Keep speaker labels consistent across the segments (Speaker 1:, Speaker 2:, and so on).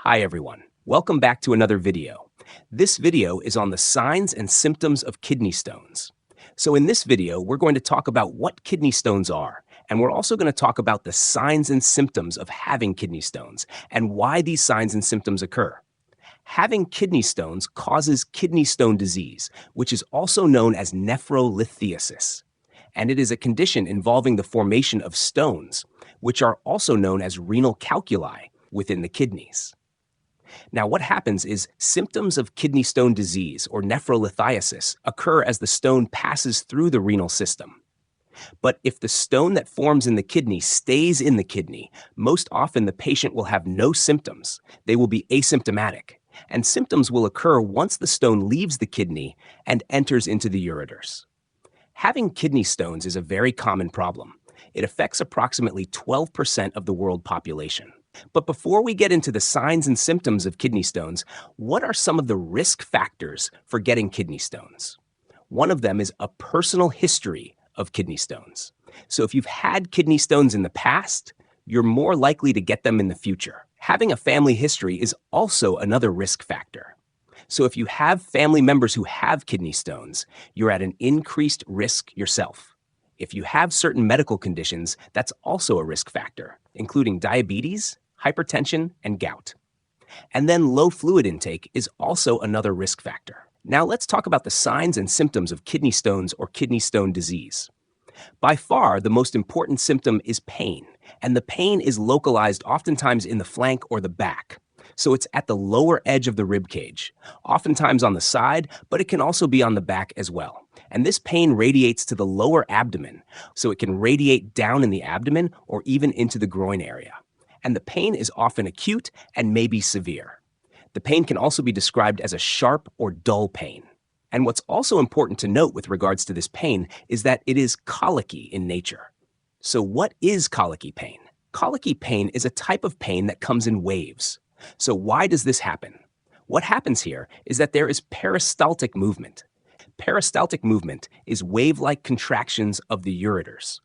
Speaker 1: Hi everyone, welcome back to another video. This video is on the signs and symptoms of kidney stones. So in this video, we're going to talk about what kidney stones are, and we're also going to talk about the signs and symptoms of having kidney stones and why these signs and symptoms occur. Having kidney stones causes kidney stone disease, which is also known as nephrolithiasis. And it is a condition involving the formation of stones, which are also known as renal calculi within the kidneys. Now, what happens is symptoms of kidney stone disease or nephrolithiasis occur as the stone passes through the renal system. But if the stone that forms in the kidney stays in the kidney, most often the patient will have no symptoms. They will be asymptomatic, and symptoms will occur once the stone leaves the kidney and enters into the ureters. Having kidney stones is a very common problem. It affects approximately 12% of the world population. But before we get into the signs and symptoms of kidney stones, what are some of the risk factors for getting kidney stones? One of them is a personal history of kidney stones. So if you've had kidney stones in the past, you're more likely to get them in the future. Having a family history is also another risk factor. So if you have family members who have kidney stones, you're at an increased risk yourself. If you have certain medical conditions, that's also a risk factor, including diabetes, hypertension, and gout. And then low fluid intake is also another risk factor. Now let's talk about the signs and symptoms of kidney stones or kidney stone disease. By far, the most important symptom is pain, and the pain is localized oftentimes in the flank or the back. So it's at the lower edge of the rib cage, oftentimes on the side, but it can also be on the back as well. And this pain radiates to the lower abdomen, so it can radiate down in the abdomen or even into the groin area. And the pain is often acute and may be severe. The pain can also be described as a sharp or dull pain. And what's also important to note with regards to this pain is that it is colicky in nature. So what is colicky pain? Colicky pain is a type of pain that comes in waves. So why does this happen? What happens here is that there is peristaltic movement. Peristaltic movement is wave-like contractions of the ureters.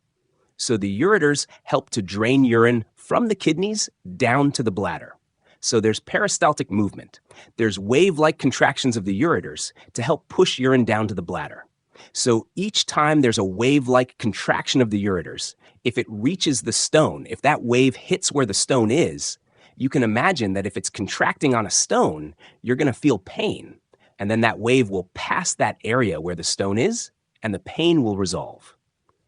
Speaker 1: So the ureters help to drain urine from the kidneys down to the bladder. So there's peristaltic movement. There's wave-like contractions of the ureters to help push urine down to the bladder. So each time there's a wave-like contraction of the ureters, if it reaches the stone, if that wave hits where the stone is, you can imagine that if it's contracting on a stone, you're going to feel pain. And then that wave will pass that area where the stone is, and the pain will resolve.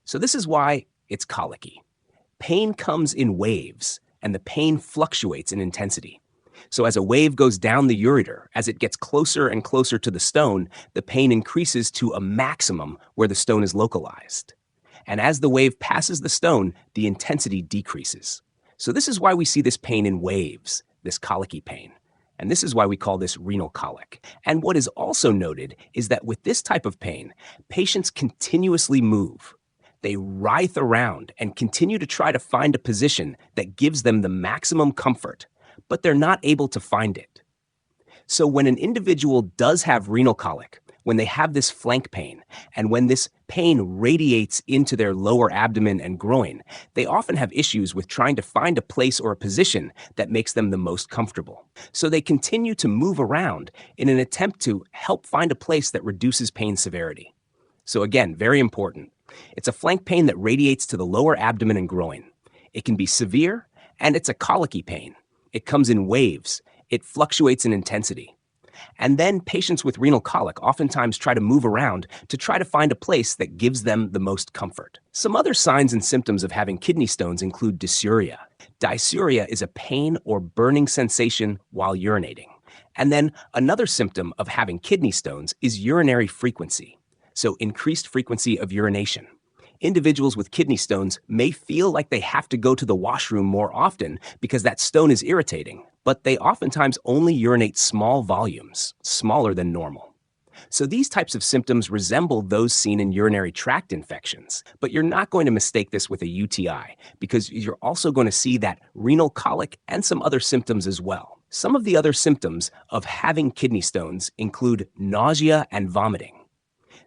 Speaker 1: So this is why it's colicky. Pain comes in waves, and the pain fluctuates in intensity. So as a wave goes down the ureter, as it gets closer and closer to the stone, the pain increases to a maximum where the stone is localized. And as the wave passes the stone, the intensity decreases. So this is why we see this pain in waves, this colicky pain. And this is why we call this renal colic. And what is also noted is that with this type of pain, patients continuously move. They writhe around and continue to try to find a position that gives them the maximum comfort, but they're not able to find it. So when an individual does have renal colic, when they have this flank pain, and when this pain radiates into their lower abdomen and groin, they often have issues with trying to find a place or a position that makes them the most comfortable. So they continue to move around in an attempt to help find a place that reduces pain severity. So again, very important. It's a flank pain that radiates to the lower abdomen and groin. It can be severe, and it's a colicky pain. It comes in waves. It fluctuates in intensity. And then patients with renal colic oftentimes try to move around to try to find a place that gives them the most comfort. Some other signs and symptoms of having kidney stones include dysuria. Dysuria is a pain or burning sensation while urinating. And then another symptom of having kidney stones is urinary frequency, so increased frequency of urination. Individuals with kidney stones may feel like they have to go to the washroom more often because that stone is irritating, but they oftentimes only urinate small volumes, smaller than normal. So these types of symptoms resemble those seen in urinary tract infections, but you're not going to mistake this with a UTI because you're also going to see that renal colic and some other symptoms as well. Some of the other symptoms of having kidney stones include nausea and vomiting.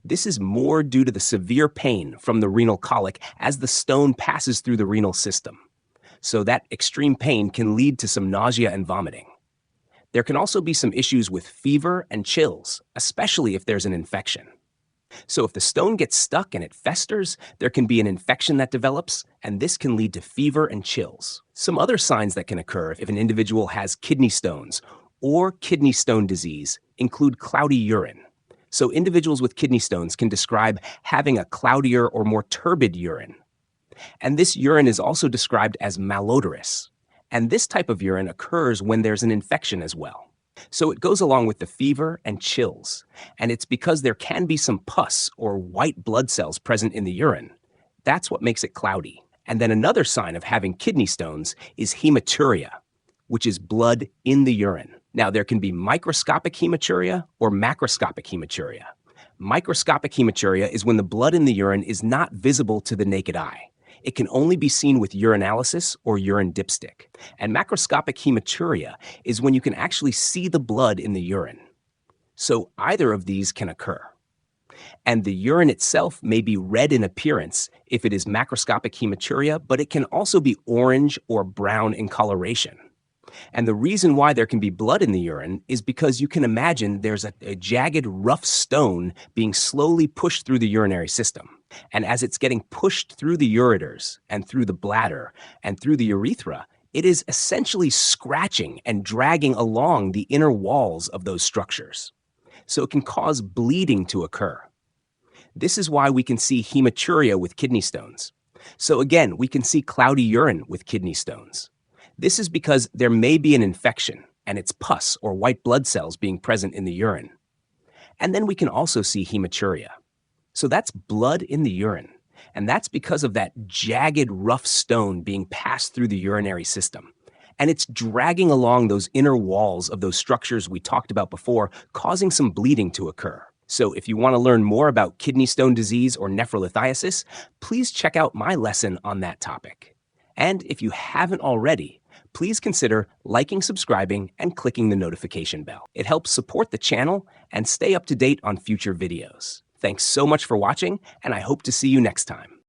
Speaker 1: This is more due to the severe pain from the renal colic as the stone passes through the renal system. So that extreme pain can lead to some nausea and vomiting. There can also be some issues with fever and chills, especially if there's an infection. So if the stone gets stuck and it festers, there can be an infection that develops, and this can lead to fever and chills. Some other signs that can occur if an individual has kidney stones or kidney stone disease include cloudy urine. So individuals with kidney stones can describe having a cloudier or more turbid urine. And this urine is also described as malodorous. And this type of urine occurs when there's an infection as well. So it goes along with the fever and chills, and it's because there can be some pus or white blood cells present in the urine. That's what makes it cloudy. And then another sign of having kidney stones is hematuria, which is blood in the urine. Now, there can be microscopic hematuria or macroscopic hematuria. Microscopic hematuria is when the blood in the urine is not visible to the naked eye. It can only be seen with urinalysis or urine dipstick. And macroscopic hematuria is when you can actually see the blood in the urine. So either of these can occur. And the urine itself may be red in appearance if it is macroscopic hematuria, but it can also be orange or brown in coloration. And the reason why there can be blood in the urine is because you can imagine there's a jagged, rough stone being slowly pushed through the urinary system. And as it's getting pushed through the ureters and through the bladder and through the urethra, it is essentially scratching and dragging along the inner walls of those structures. So it can cause bleeding to occur. This is why we can see hematuria with kidney stones. So again, we can see cloudy urine with kidney stones. This is because there may be an infection, and it's pus or white blood cells being present in the urine. And then we can also see hematuria. So that's blood in the urine, and that's because of that jagged, rough stone being passed through the urinary system. And it's dragging along those inner walls of those structures we talked about before, causing some bleeding to occur. So if you want to learn more about kidney stone disease or nephrolithiasis, please check out my lesson on that topic. And if you haven't already, please consider liking, subscribing, and clicking the notification bell. It helps support the channel and stay up to date on future videos. Thanks so much for watching, and I hope to see you next time.